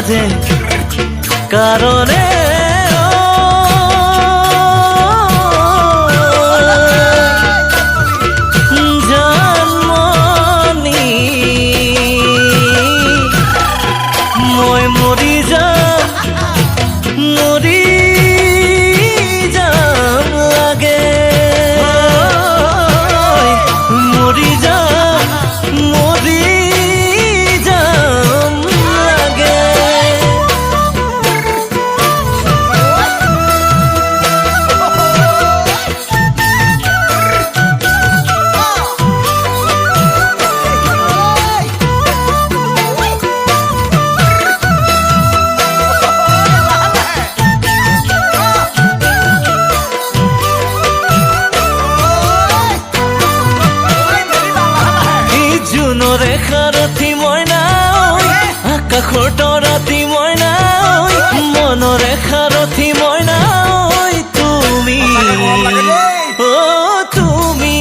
মাজে কাৰণে জানমনি মই মৰি যাম লাগে মৰি যাম লাগে জুনৰে খাৰথি ময়না আকাশৰ তৰাতি ময়না মনৰে খাৰথি ময়না তুমি ও তুমি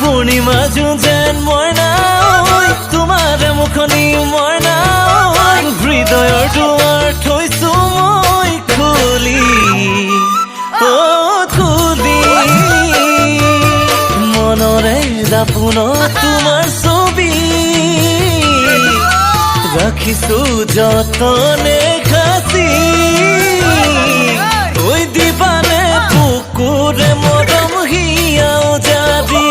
পূৰ্ণিমা যেন ময়না তোমাৰ মুখনি ময়না হৃদয়ৰ দুৱাৰ থৈছো মই খুলি ও খুলি মনৰে দাপোনত তোমাৰ ছবি ৰাখিছো যতনে খাচি ঐ দিবানে বুকুৰে মৰম হিয়াও যাবি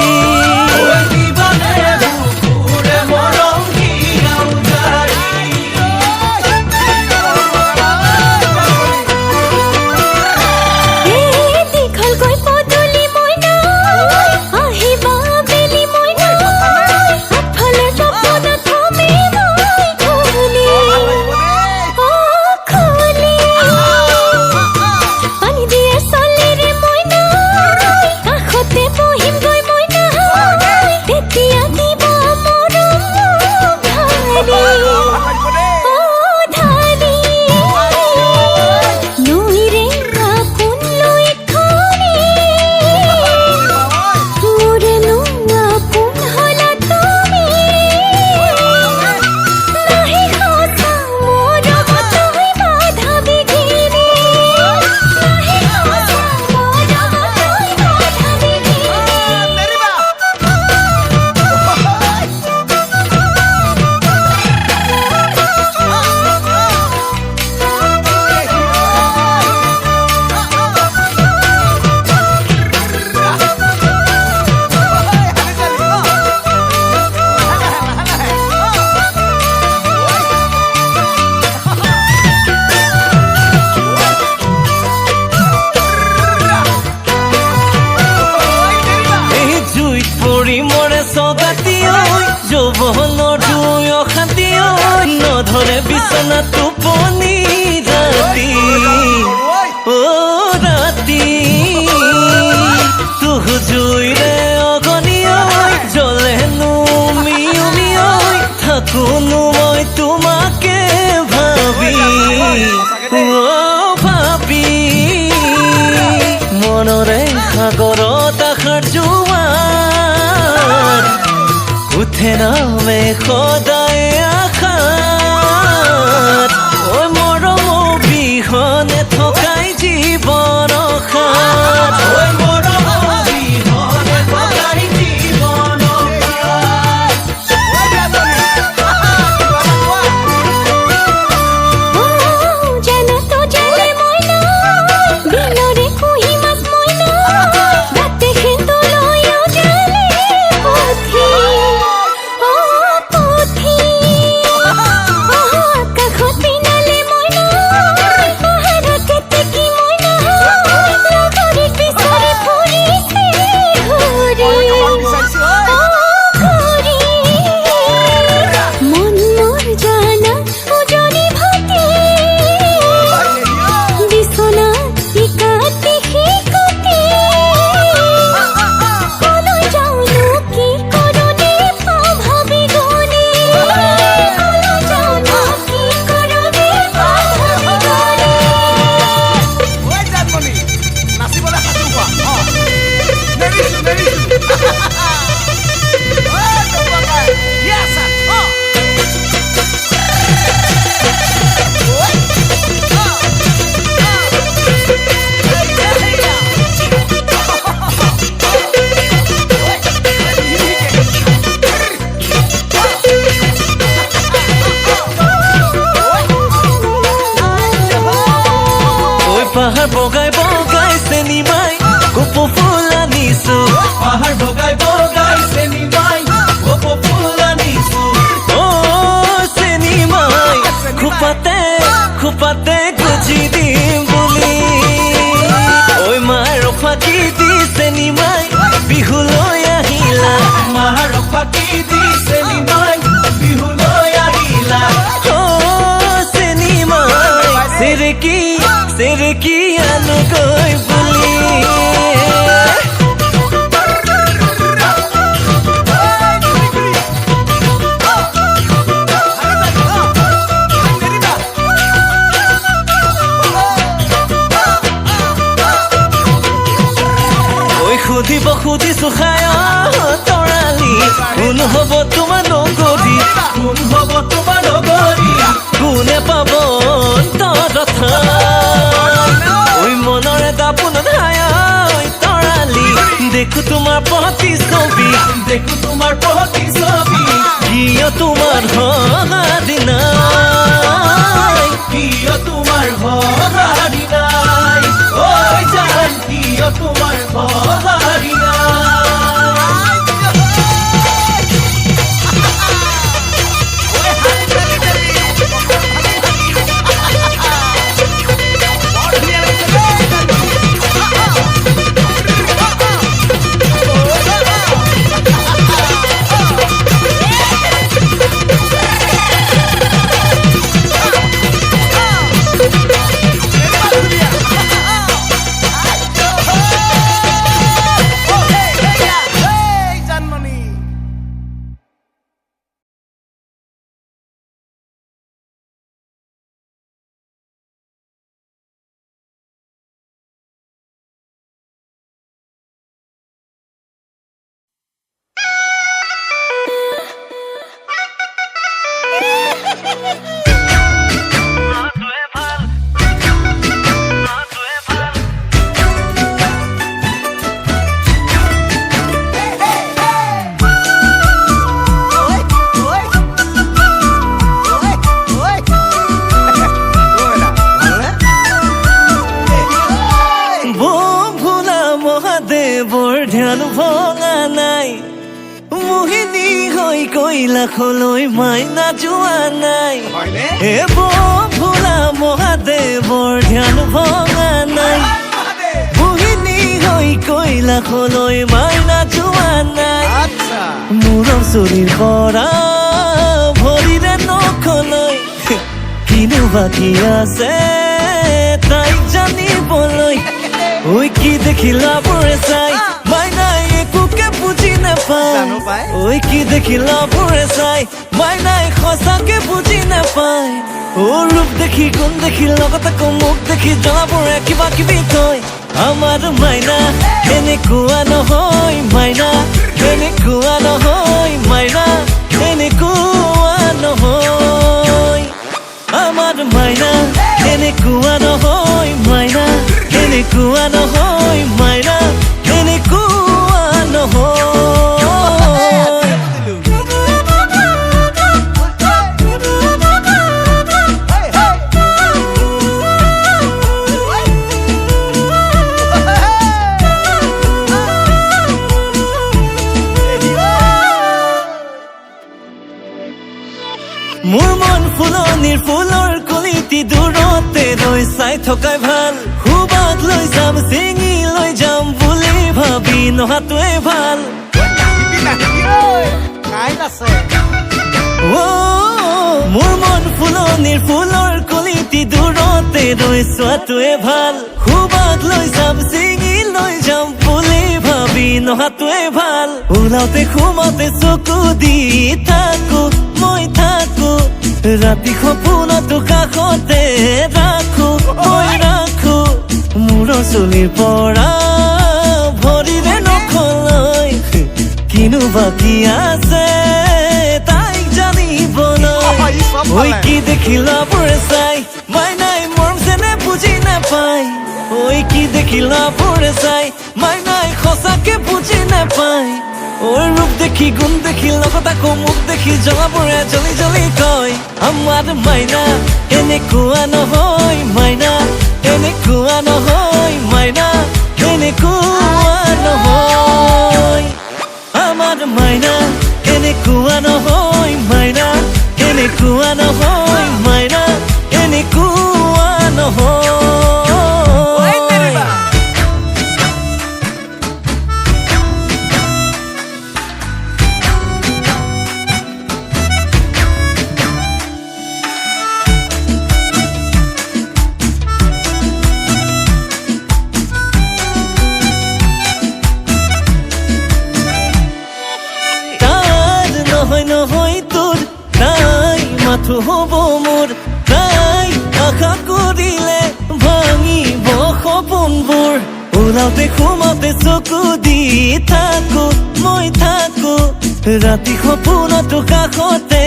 পাহাৰ বগাই বগাই চেনি মাই কপৌ ফুল আনিছো পাহাৰ বগাই বগাই চেনি মাই কপৌ ফুল আনিছো অ চেনি মাই খোপাতে খোপাতে গুজি দিম বুলি ঐ মাৰ ফাঁকি দি চেনি মাই বিহুলৈ আহিলা মাৰ ফাঁকি দি চেনি মাই বিহুলৈ আহিলা অ চেনি মাই চেৰেকি আনোগৈ বুলি সুধিব খুজিছো খায় তৰালি কোন হ'ব তোমাৰ নগৰী কোন হ'ব তোমাৰ নগৰী কোনে পাব তথ ঐ মনৰে দাপোনত হায় তৰালি দেখো তোমাৰ প্ৰতিচ্ছবি দেখো তোমাৰ প্ৰতিচ্ছবি কিয় তোমাৰ সঁহাৰি নাই কিয় তোমাৰ সঁহাৰি নাই ঐ জান কিয় তোমাৰ সঁহাৰি নাই ধ্যান ভঙা নাই মোহিনী হৈ কৈলাশলৈ মাইনা যোৱা নাই হে ভোলা মহাদেৱৰ ধ্যান ভঙা নাই মোহিনী হৈ কৈলাশলৈ মাইনা যোৱা নাই মূৰৰ চুলিৰ পৰা ভৰিৰে নখলৈ কিনো বাকী আছে তাইক জানিবলৈ ঐ কি দেখিলা বোৰে চাই মাইনাই একোকে বুজি নাপায় ঐ কি দেখিলা বোৰে চাই মাইনাই সঁচাকে বুজি নাপায় অ ৰূপ দেখি গুণ দেখি লগতে মুখ দেখি জনাবোৰে কিবা কিবি কয় আমাৰ মাইনা এনেকুৱা নহয় মাইনা এনেকুৱা নহয় মাইনা এনেকুৱা নহয় আমাৰ মাইনা এনেকুৱা নহয় মাইনা এনেকুৱা নহয় মাইনা এনেকুৱা নহয় মোৰ মন ফুলনিৰ ফুলৰ কলিটি দূৰতে ৰৈ চাই থকাই ভাল সুবাদ লৈ যাম চিঙি লৈ যাম বুলি ভাবি নহাটোৱে ভাল মোৰ মন ফুলনিৰ ফুলৰ কলিটি দূৰতে ৰৈ চোৱাটোৱে ভাল সুবাদ লৈ যাম চিঙি লৈ যাম বুলি ভাবি নহাটোৱে ভাল ওলাওতে সোমাওতে চকু দি থাকো মই থাকো ৰাতি সপোনতো কাষতে ৰাখো মই ৰাখো মূৰৰ চুলিৰ পৰা ভৰিৰে নখলৈ কিনো বাকী আছে তাইক জানিবলৈ ঐ কি দেখিলা বোৰে চাই মাইনাই মৰম যেনে বুজি নাপায় ঐ কি দেখিলা বোৰে চাই মাইনাই সঁচাকে বুজি নাপায় ঐ ৰূপ দেখি গুণ দেখি লগত আকৌ মুখ দেখি জনাবোৰে জলি জলি কয় আমাৰ মাইনা এনেকুৱা নহয় মাইনা এনেকুৱা নহয় পথ হব মোৰ তাই আশা কৰিলে ভাঙিব সপোনবোৰ ওলাওতে সোমাওতে চকু দি থাকো মই থাকো ৰাতি সপোনতো কাষতে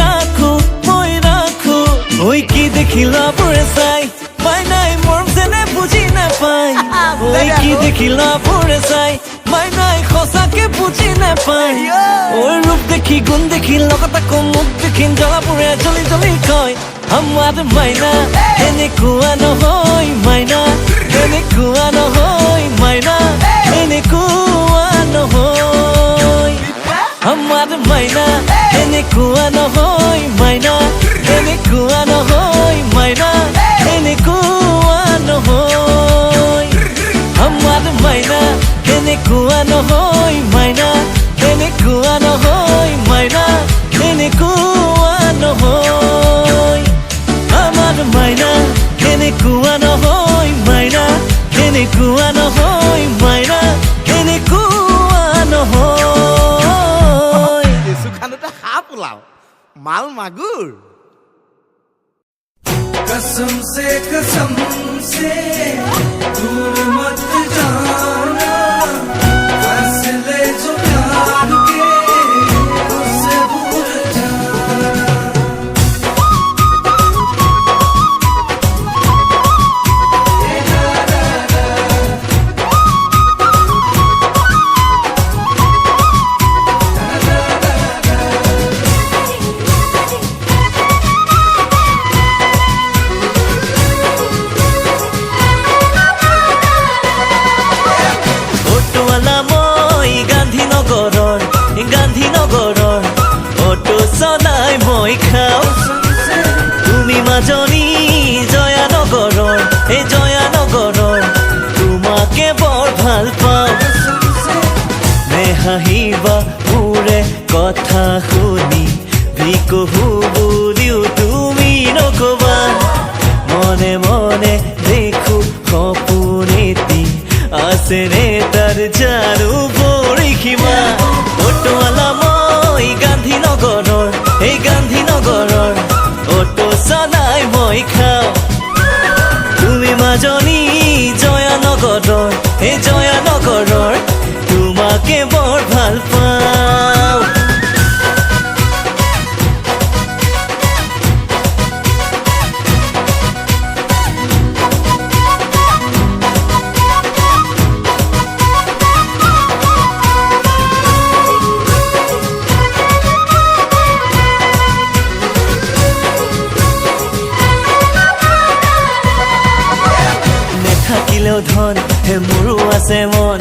ৰাখো মই ৰাখো ঐ কি দেখিলা বোৰে চাই মাইনাই মৰম যেনে বুজি নাপায় ঐ কি দেখিলা বোৰে চাই মাইনাই সঁচাকে বুজি নাপায় ঐ ৰূপ দেখি গুণ দেখি লগত আকৌ মুখ দেখি জ্বলাবোৰে জ্বলি জ্বলি কয় আমাৰ মাইনা এনেকুৱা নহয় মাইনা এনেকুৱা নহয় মাইনা এনেকুৱা নহয় আমাৰ মাইনা এনেকুৱা নহয় মাইনা এনেকুৱা নহয় মাইনা এনেকুৱা নহয় আমাৰ মাইনা এনেকুৱা নহয় মাইনা এনেকুৱা নহয় মাইনা এনেকুৱা নহয় আমাৰ মাইনা এনেকুৱা নহয় মাইনা এনেকুৱা নহয় মাইনা এনেকুৱা নহয় কেঁচুখানতে সাপ ওলাও মাল মাগুৰ कसम से दूर मत जाना फैसले जो प्यार के उससे भूल जाना গান্ধীনগৰৰ অটো চলাই মই খাওঁ তুমি মাজনী জয়ানগৰৰ এই জয়ানগৰৰ তোমাকে বৰ ভাল পাওঁ নেহাঁহিবা মোৰে কথা শুনি ভিকহু বুলিও তুমি নকবা মনে মনে দেখো সপোন এটি আছে ৰে তাৰ জানো পৰীক্ষিমা অটোৱালা মই গান্ধীনগৰৰ এই গান্ধীনগৰৰ অটো চলাই মই খাওঁ তুমি মাজনী জয়ানগৰৰ এই জয়ানগৰৰ তোমাকে বৰ ভাল পাওঁ থাকিলেও ধন হে মোৰো আছে মন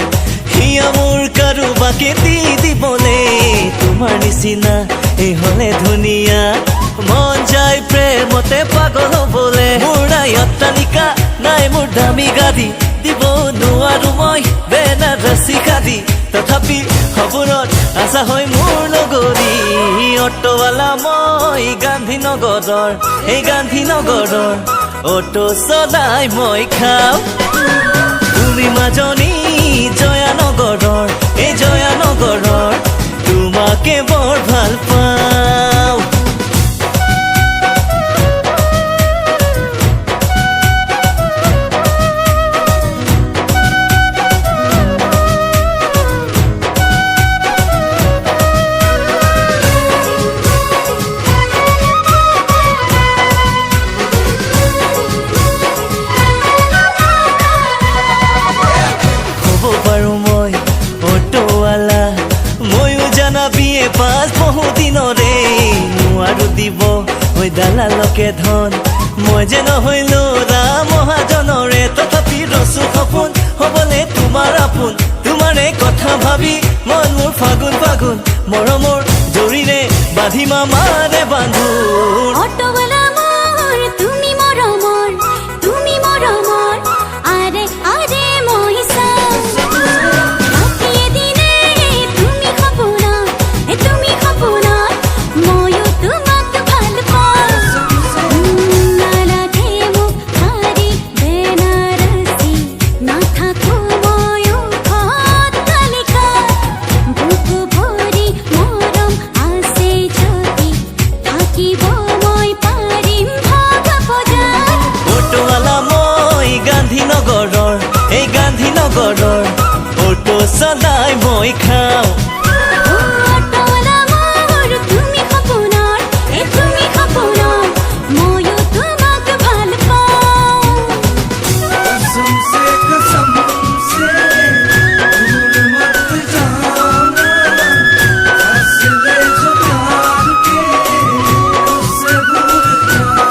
হিয়া মোৰ কাৰোবাকে দি দিবলে তোমাৰ নিচিনা এই হলে ধুনীয়া মন যায় প্ৰেমতে পাগল হবলে মোৰ নাই অট্টালিকা নাই মোৰ দামী গাড়ী দিব নোৱাৰো মই বেনাৰসী শাড়ী তথাপি সপোনত আশা হয় মোৰ লগৰী অটোৱালা মই গান্ধীনগৰৰ এই গান্ধীনগৰৰ অটো চলাই মই খাওঁ তুমি মাজনী জয়ানগৰৰ এই জয়ানগৰৰ তোমাকে বৰ ভাল পাওঁ পাঁচ বহু দিনৰে নোৱাৰো দিব ঐ দালালকে ধন মই যে নহয় ল'ৰা মহাজনৰে তথাপি ৰচো সপোন হ'বলে তোমাৰ আপোন তোমাৰে কথা ভাবি মন মোৰ ফাগুন ফাগুন মৰমৰ জৰিৰে বান্ধি মামাৰে বান্ধো অটোৱালা মোৰ তুমি মৰমৰ আৰে আৰে মই চাওঁ ৰাতিয়ে দিনে তুমি সপোনত ময়ো তোমাক ভাল পাওঁ নালাগে মোক শাৰী বেনাৰসী নাথাকো ময়ো অট্টালিকাত বুকু ভৰি মৰম আছে যদি থাকিব মই নগৰৰ অটো চলাই মই খাওঁ অটোৱালা মোৰ তুমি সপোনৰ তুমি সপোনৰ ময়ো তোমাক ভাল পাওঁ कसम से दूर मत जाना फासले जो प्यार के उससे दूर जाना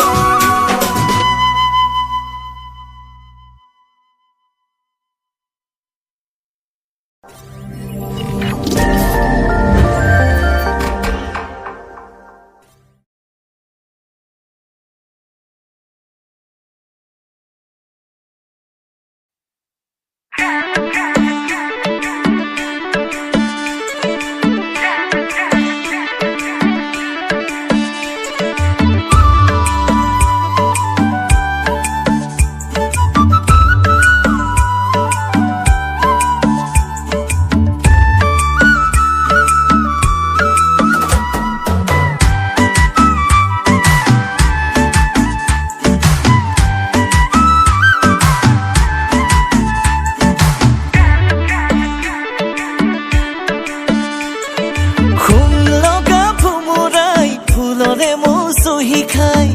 খুম লগা ভুমুৰাই ফুলৰে মৌচহি খাই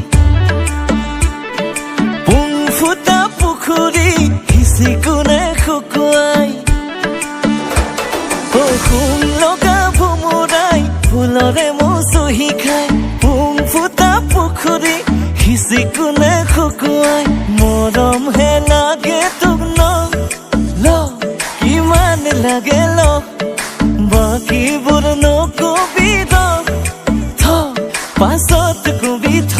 পুং ফুটা পুখুৰী সিঁচি কোনে শুকুৱাই খুম লগা ভুমুৰাই ফুলৰে মৌচহি খাই পুং ফুটা পুখুৰী সিঁচি কোনে শুকুৱাই মৰমহে লাগে তোক ন ল কিমান লাগে ল বাকীবোৰ নকবি থ পাছত কবি থ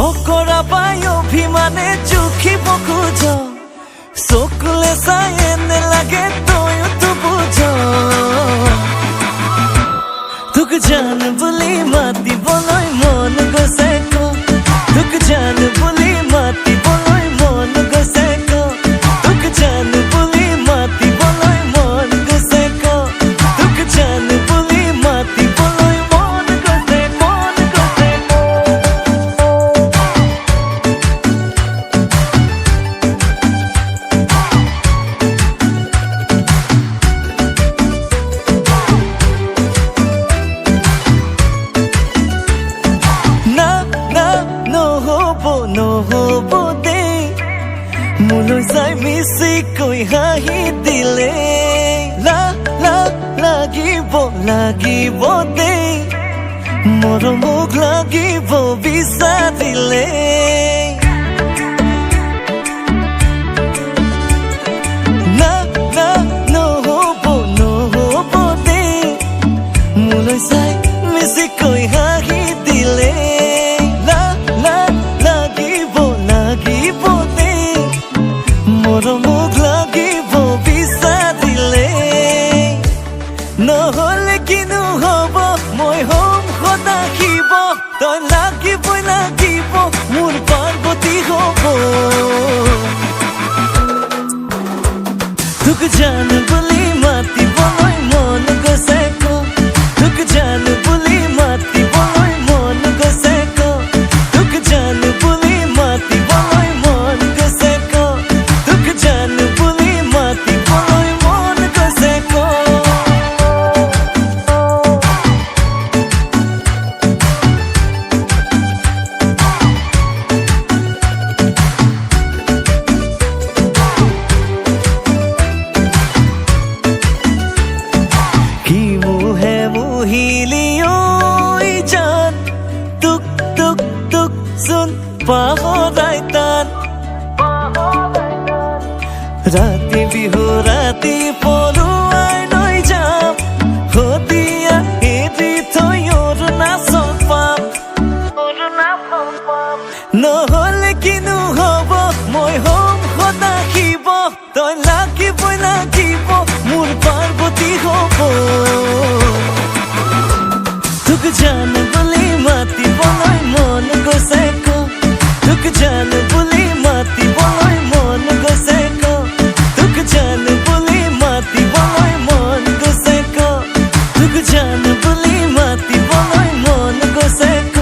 অকৰা পাই অভিমানে জুখিব খোজ চকুলে চাই এনে লাগে তইতো বুজ তোক জান বুলি মাতিবলৈ মন গৈছে ক তোক জান বুলি মাতিবলৈ মন গৈছে ক তোক জান বুলি মাতিবলৈ মন গৈছে ক তোক জান বুলি মাতিবলৈ মন গৈছে না না নহ'ব নহ'ব দেই মোলৈ চাই মিচিকৈ হাঁহি দিলে লা লা লাগিব লাগিব দেই মৰমক লাগিব বিচাৰিলে না না নহ'ব নহ'ব দেই মোলৈ চাই মিচিকৈ হাঁহি দিলে লা লা লাগিব লাগিব দেই মৰমক লাগিব বিচাৰিলে নহ'লে কিনো হ'ব মই হ'ম সদা শিৱ তই লাগিবই লাগিব মোৰ পাৰ্বতী হ'ব তোক জান বুলি মাতিবলৈ মন গৈছে ক তোক জান বুলি মাতিবলৈ মন গৈছে ক তোক জান বুলি মাতিবলৈ মন গৈছে ক তোক জান বুলি মাতিবলৈ মন গৈছে ক কি মোহে মোহিলি ঐ জান তুক তুক তুক চোন পাহৰাই টান ৰাতি বিহু ৰাতি পৰুৱাই লৈ যাম সদিয়া এৰি থৈ অৰুণাচল পাম নহ'লে কিনো হ'ব মই হ'ম সদা শিৱ তই লাগিবই লাগিব মোৰ পাৰ্বতী হ'ব তোক জান বুলি মাতিবলৈ মন গৈছে ক তোক জান বুলি মাতিবলৈ মন গৈছে ক তোক জান বুলি মাতিবলৈ মন গৈছে ক তোক জান বুলি মাতিবলৈ মন গৈছে ক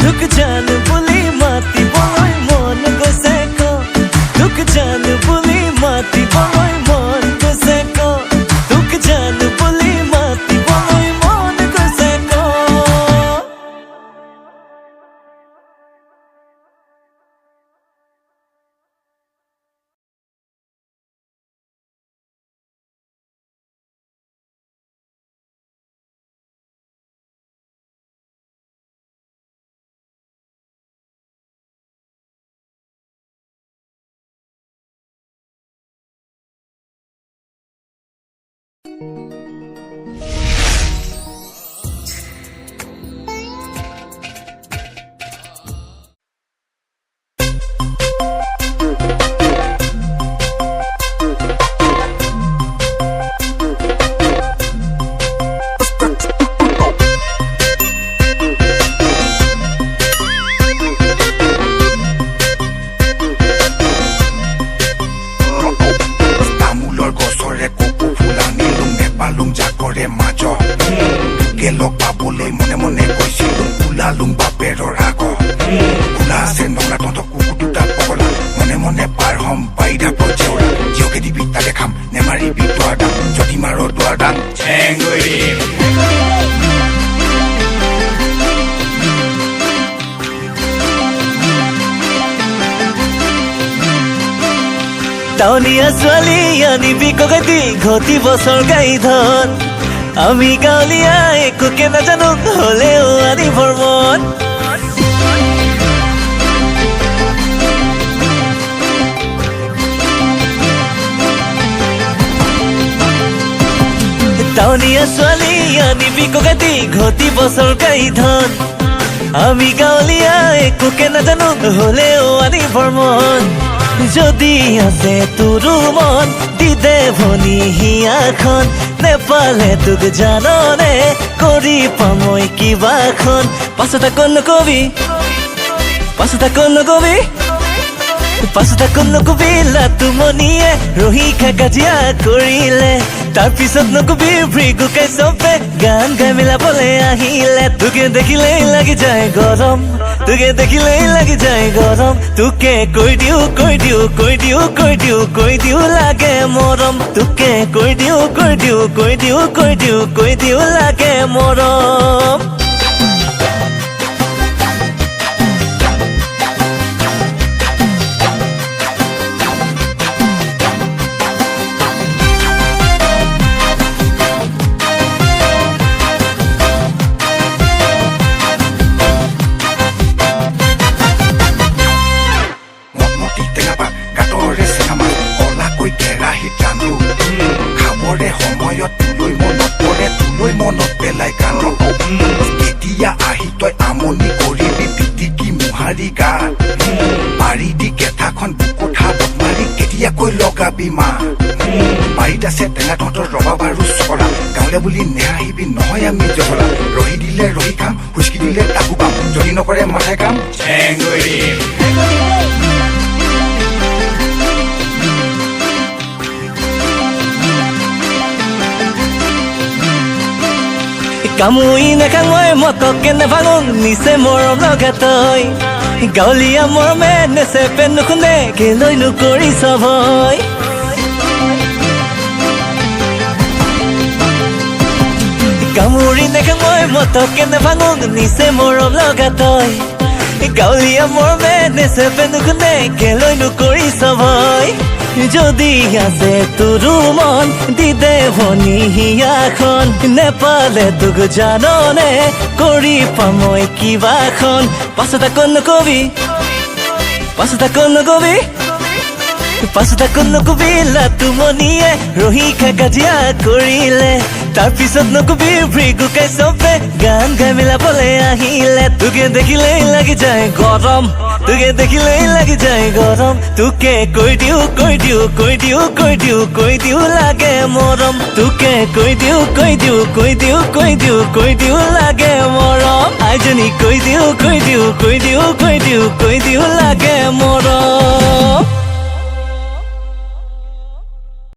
তোক জান বুলি মাতিবলৈ মন গৈছে ক তোক জান বুলি মাতিবলৈ তোকে লগ পাবলৈ মনে মনে কৈছিলো ওলালুং বাপেৰৰ আগত ওলা আছে নলা তহঁতক কুকুৰ দুটা পগলা মনে মনে পাৰ হম বাইদা পজেউৰা জিঅকে দিবি তাকে খাম নেমাৰিবি দুৱাৰ দাম যদি মাৰ দুৱাৰ দাম চেং কৰি দিম টাউনীয়া ছোৱালী আনিবি কগাতি ঘটিব চৰকাৰী ধন আমি গাঁৱলীয়া একোকে নাজানো হলেও আনিবৰ মন টাউনীয়া ছোৱালী আনিবি কগাতি ঘটিব চৰকাৰী ধন আমি গাঁৱলীয়া একোকে নাজানো হলেও আনিবৰ মন যদি আছে তোৰো মন দিদে ভনী হিয়াখন নেপালে তোক জাননে কৰি পামই কিবাখন পাছত আকৌ নকবি লাতুমনিয়ে ৰহি খা কাজিয়া কৰিলে তাৰপিছত নকবি ভৃগুকাই চবে গান গাই মিলাবলৈ আহিলে তোকে দেখিলেই লাগি যায় গৰম তোকে কৈ দিও লাগে মৰম তোকে কৈ দিও লাগে মৰম সময়ত তুলৈ মনত পেলাই কান্দো কেতিয়া আহি তই আমনি কৰিবি পিটিকি মোহাৰি গা পাৰি দি কেঁঠাখন বুকুত হাত মাৰি কেতিয়াকৈ লগাবি মা বাৰীত আছে টেঙা তহঁতৰ ৰবা বাৰু চকলা গাঁৱলীয়া বুলি নেহাহিবি নহয় আমি জহলা ৰহি দিলে ৰহি খাম হুচকি দিলে তাকো পাম যদি নকৰে মাথাই কাম চেং কৰি দিম কামুৰি নাখাং মই মতকে নেভাঙো নিচে মৰম লগা তই গাঁৱলীয়া মৰমে নেচেপে নুশুনে কেলৈনো কৰিছ ভয় কামুৰি নাখাং মই মতকে নেভাঙো নিচে মৰম লগা তই গাঁৱলীয়া মৰমে নেচেপে নুশুনে কেলৈনো কৰিছ ভয় যদি আছে তোৰো মন দিদে ভনী হিয়াখন নেপালে তোক জাননে কৰি পামই কিবাখন পাছত আকৌ নকবি লাতুমনিয়ে ৰহি খা কাজিয়া কৰিলে তাৰপিছত নকবি ভৃগুকাই চবে গান গাই মিলাবলৈ আহিলে তোকে দেখিলেই লাগি যায় গৰম তোকে কৈ দিও লাগে মৰম তোকে কৈ দিও লাগে মৰম আইজনী কৈ দিও লাগে মৰম